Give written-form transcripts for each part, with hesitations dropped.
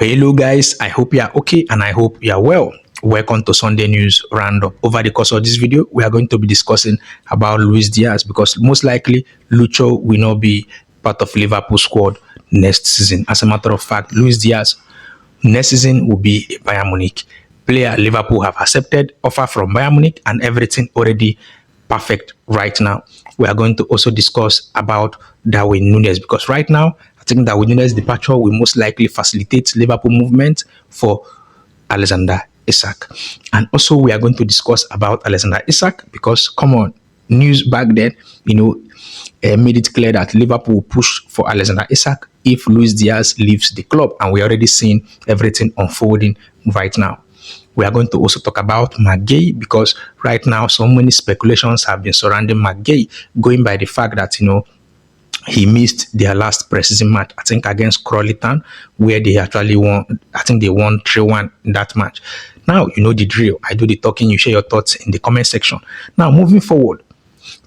Hello, guys. I hope you are okay and I hope you are well. Welcome to Sunday News Roundup. Over the course of this video, we are going to be discussing about Luis Diaz because most likely Lucho will not be part of Liverpool squad next season. As a matter of fact, Luis Diaz next season will be a Bayern Munich player. Liverpool have accepted offer from Bayern Munich and everything already perfect right now. We are going to also discuss about Darwin Núñez because right now I think Darwin Núñez departure will most likely facilitate Liverpool movement for Alexander Isak. And also we are going to discuss about Alexander Isak because come on, news back then, made it clear that Liverpool will push for Alexander Isak if Luis Diaz leaves the club, and we're already seeing everything unfolding right now. We are going to also talk about McGay because right now so many speculations have been surrounding McGay, going by the fact that he missed their last preseason match, I think against Crawley Town, where they actually won. I think they won 3-1 in that match. Now you know the drill. I do the talking, you share your thoughts in the comment section. Now moving forward,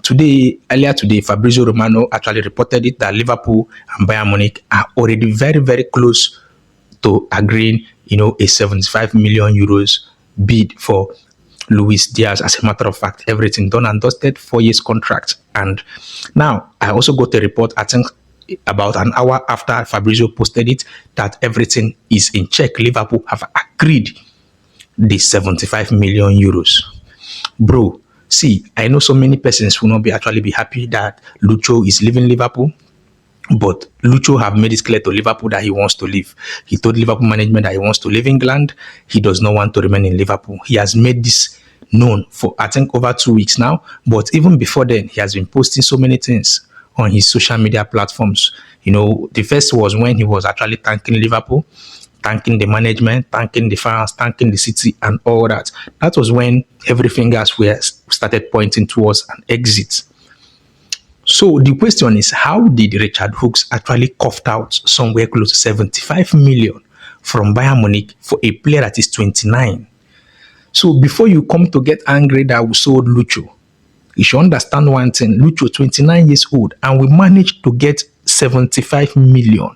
earlier today, Fabrizio Romano actually reported it that Liverpool and Bayern Munich are already very, very close to agreeing, a 75 million euros bid for Luis Diaz. As a matter of fact, everything done and dusted, 4 years contract. And now I also got a report, I think about an hour after Fabrizio posted it, that everything is in check. Liverpool have agreed the 75 million euros. Bro, see, I know so many persons will not be happy that Lucho is leaving Liverpool, but Lucho have made it clear to Liverpool that he wants to leave. He told Liverpool management that he wants to leave England. He does not want to remain in Liverpool. He has made this known for, I think, over 2 weeks now. But even before then, he has been posting so many things on his social media platforms. The first was when he was actually thanking Liverpool, thanking the management, thanking the fans, thanking the city and all that. That was when every fingers were started pointing towards an exit. So the question is, how did Richard Hooks actually coughed out somewhere close to 75 million from Bayern Munich for a player that is 29? So before you come to get angry that we sold Lucho, you should understand one thing. Lucho, 29 years old, and we managed to get 75 million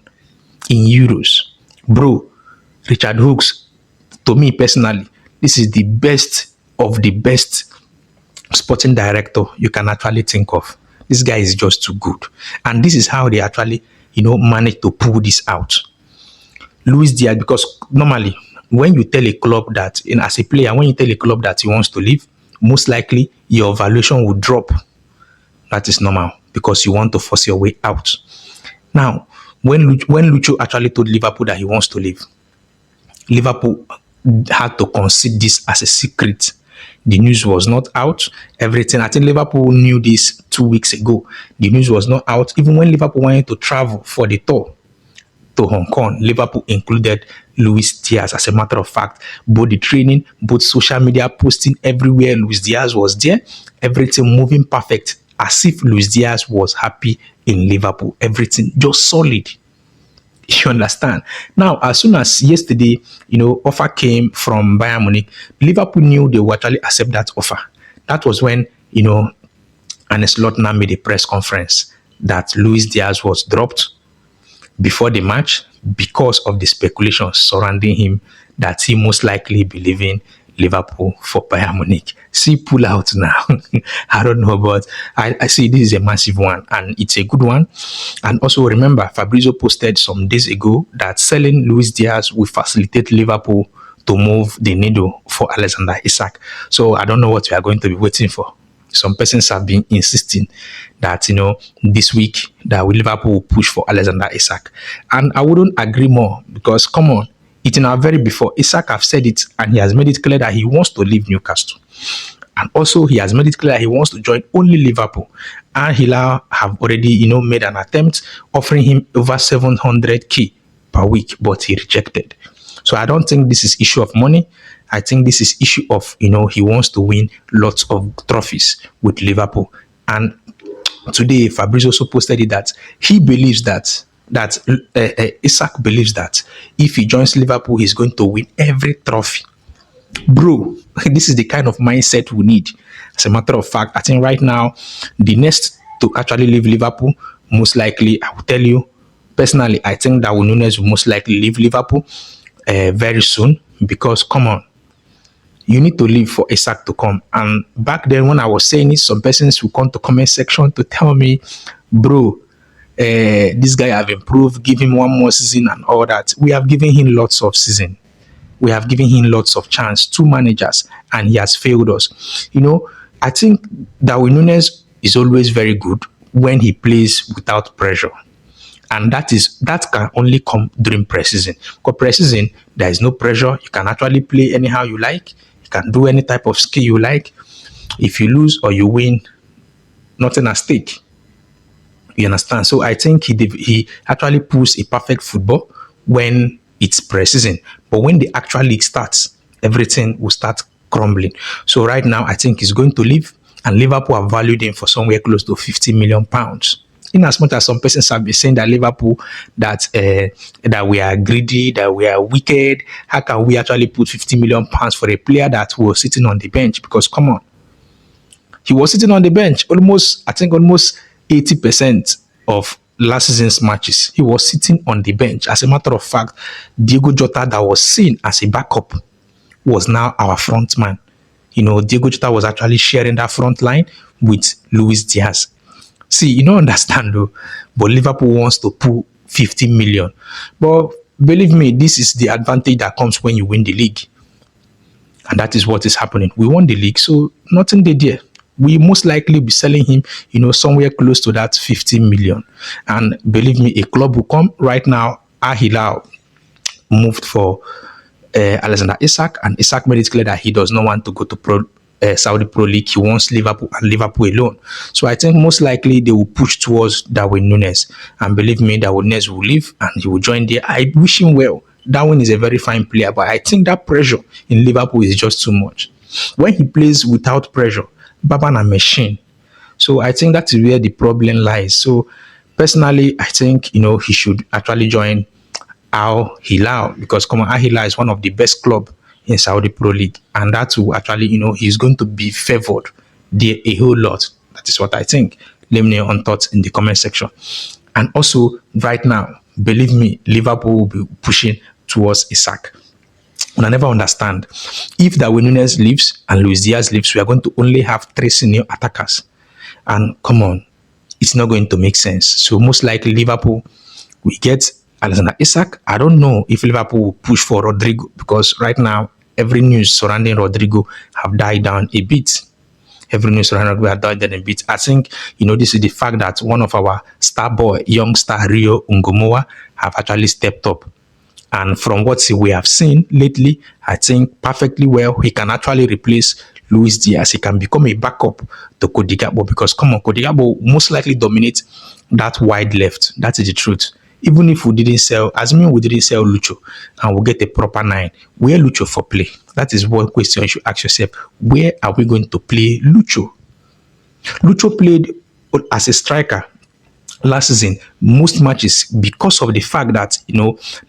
in euros. Bro, Richard Hooks, to me personally, this is the best of the best sporting director you can actually think of. This guy is just too good. And this is how they actually, managed to pull this out. Luis Diaz, because normally when you tell a club that, as a player, when you tell a club that he wants to leave, most likely your valuation will drop. That is normal because you want to force your way out. Now, when Lucho actually told Liverpool that he wants to leave, Liverpool had to concede this as a secret. The news was not out. Everything, I think Liverpool knew this 2 weeks ago. The news was not out. Even when Liverpool wanted to travel for the tour to Hong Kong, Liverpool included Luis Diaz. As a matter of fact, both the training, both social media posting, everywhere Luis Diaz was there. Everything moving perfect, as if Luis Diaz was happy in Liverpool. Everything just solid. You understand? Now, as soon as yesterday, offer came from Bayern Munich, Liverpool knew they would actually accept that offer. That was when, Arne Slot now made a press conference that Luis Diaz was dropped before the match because of the speculations surrounding him that he most likely be leaving Liverpool for Bayern Munich. See, pull out now. I don't know, but I see this is a massive one and it's a good one. And also remember, Fabrizio posted some days ago that selling Luis Diaz will facilitate Liverpool to move the needle for Alexander Isak. So I don't know what we are going to be waiting for. Some persons have been insisting that, this week that Liverpool will push for Alexander Isak. And I wouldn't agree more because, come on, it's in our very before. Isak have said it and he has made it clear that he wants to leave Newcastle. And also he has made it clear that he wants to join only Liverpool. And Hilal have already, made an attempt offering him over 700k per week, but he rejected. So I don't think this is issue of money. I think this is issue of, he wants to win lots of trophies with Liverpool. And today Fabrizio also posted it that he believes that Isak believes that if he joins Liverpool, he's going to win every trophy. Bro, this is the kind of mindset we need. As a matter of fact, I think right now, the next to actually leave Liverpool, most likely, I will tell you, personally, I think that Núñez will most likely leave Liverpool. very soon, because come on, you need to leave for Isak to come. And back then, when I was saying it, some persons will come to comment section to tell me, bro, this guy have improved, give him one more season and all that. We have given him lots of season. We have given him lots of chance, two managers, and he has failed us. I think Darwin Nunes is always very good when he plays without pressure. And that can only come during preseason. Because preseason, there is no pressure. You can actually play anyhow you like. You can do any type of skill you like. If you lose or you win, nothing at stake. You understand? So I think he actually pulls a perfect football when it's preseason. But when the actual league starts, everything will start crumbling. So right now, I think he's going to leave, and Liverpool have valued him for somewhere close to £50 million. In as much as some persons have been saying that Liverpool, that we are greedy, that we are wicked, how can we actually put £50 million for a player that was sitting on the bench? Because come on, he was sitting on the bench almost 80% of last season's matches. He was sitting on the bench. As a matter of fact, Diego Jota, that was seen as a backup, was now our front man. Diego Jota was actually sharing that front line with Luis Diaz. See, you don't understand though, but Liverpool wants to pull 50 million. But believe me, this is the advantage that comes when you win the league. And that is what is happening. We won the league, so nothing they did. We most likely be selling him, somewhere close to that 50 million. And believe me, a club will come right now. Al Hilal moved for Alexander Isak, and Isak made it clear that he does not want to go to Saudi Pro League. He wants Liverpool and Liverpool alone. So I think most likely they will push towards Darwin Nunes. And believe me, Darwin Nunes will leave and he will join there. I wish him well. Darwin is a very fine player, but I think that pressure in Liverpool is just too much. When he plays without pressure, Baban a machine. So I think that is where the problem lies. So personally, I think he should actually join Al Hilal, because come on, Al Hilal is one of the best club in Saudi Pro League, and that will actually he's going to be favored there a whole lot. That is what I think. Let me know your own thoughts in the comment section. And also right now, believe me, Liverpool will be pushing towards Isak. And I never understand, if Darwin Nunes leaves and Luis Diaz leaves, we are going to only have 3 senior attackers. And come on, it's not going to make sense. So most likely Liverpool will get Alexander Isak. I don't know if Liverpool will push for Rodrigo, because right now every news surrounding Rodrigo have died down a bit. Every news surrounding Rodrigo have died down a bit. I think this is the fact that one of our star boy, young star Rio Ungomoa, have actually stepped up. And from what we have seen lately, I think perfectly well he can actually replace Luis Diaz. He can become a backup to Cody Gakpo, because come on, Cody Gakpo most likely dominates that wide left. That is the truth. Even if we didn't sell, assuming we didn't sell Lucho and we get a proper 9, where Lucho for play? That is one question you should ask yourself. Where are we going to play Lucho? Lucho played as a striker last season most matches because of the fact that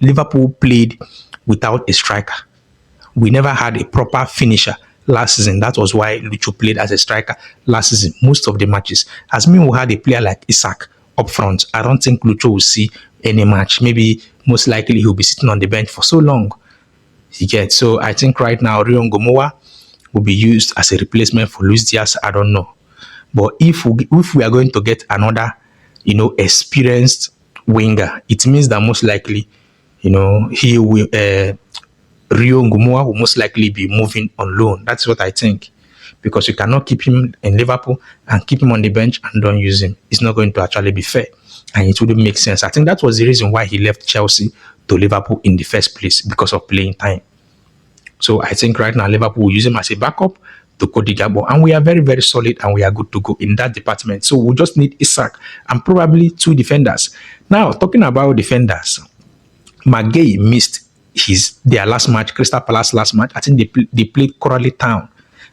Liverpool played without a striker. We never had a proper finisher last season. That was why Lucho played as a striker last season most of the matches. As we had a player like Isak up front, I don't think Lucho will see any match. Maybe most likely he'll be sitting on the bench for so long. You get? So I think right now Rio Ngomoa will be used as a replacement for Luis Diaz. I don't know. But if we are going to get another experienced winger, it means that most likely he will Rio Ngumoa will most likely be moving on loan. That's what I think, because you cannot keep him in Liverpool and keep him on the bench and don't use him. It's not going to actually be fair, and it wouldn't make sense. I think that was the reason why he left Chelsea to Liverpool in the first place, because of playing time. So I think right now Liverpool will use him as a backup to Cody Gakpo, and we are very, very solid and we are good to go in that department. So we just need Isak and probably 2 defenders. Now, talking about defenders, McGay missed their last match, Crystal Palace last match. I think they played Crawley Town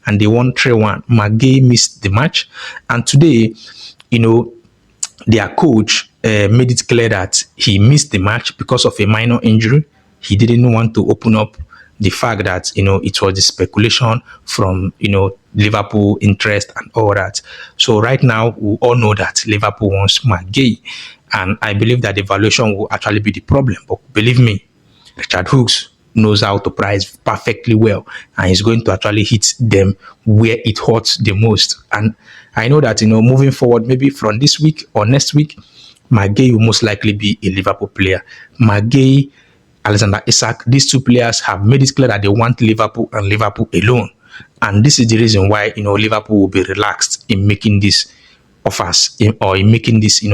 and they won 3-1. McGay missed the match, and today, their coach made it clear that he missed the match because of a minor injury. He didn't want to open up the fact that it was the speculation from Liverpool interest and all that. So right now we all know that Liverpool wants McGay, and I believe that the valuation will actually be the problem. But believe me, Richard Hughes knows how to price perfectly well, and he's going to actually hit them where it hurts the most. And I know that, moving forward, maybe from this week or next week, Magay will most likely be a Liverpool player. Magay, Alexander Isak, these two players have made it clear that they want Liverpool and Liverpool alone. And this is the reason why, Liverpool will be relaxed in making these offers, or in making this,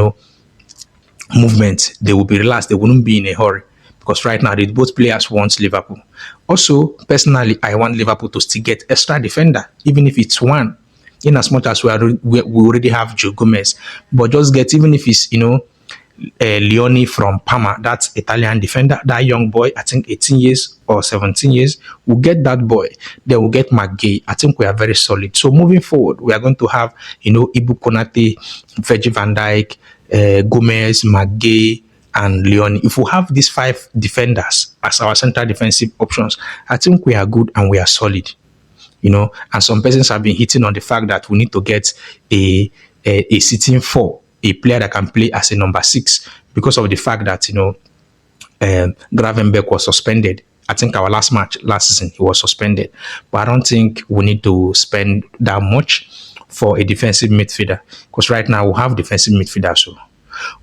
movement. They will be relaxed. They wouldn't be in a hurry, because right now both players want Liverpool. Also, personally, I want Liverpool to still get extra defender, even if it's one. In as much as we already have Joe Gomez, but just get, even if it's Leone from Parma, that's Italian defender, that young boy, I think 18 years or 17 years, we'll get that boy. Then we'll get Magay. I think we are very solid. So moving forward, we are going to have, Ibu Konate, Virgil van Dijk, Gomez, Magay, and Leone. If we have these 5 defenders as our central defensive options, I think we are good and we are solid. And some persons have been hitting on the fact that we need to get a sitting 4, a player that can play as a number 6, because of the fact that Gravenberch was suspended. I think our last match last season he was suspended, but I don't think we need to spend that much for a defensive midfielder, because right now we have defensive midfielders. So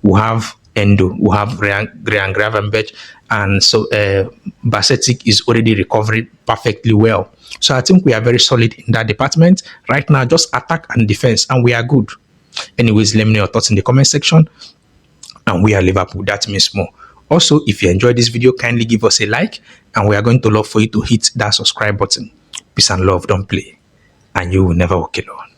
we have Endo, we have Ryan Gravenberch, and so Basetic is already recovering perfectly well. So I think we are very solid in that department. Right now, just attack and defense, and we are good. Anyways, let me know your thoughts in the comment section. And we are Liverpool, that means more. Also, if you enjoyed this video, kindly give us a like, and we are going to love for you to hit that subscribe button. Peace and love, don't play, and you will never walk alone.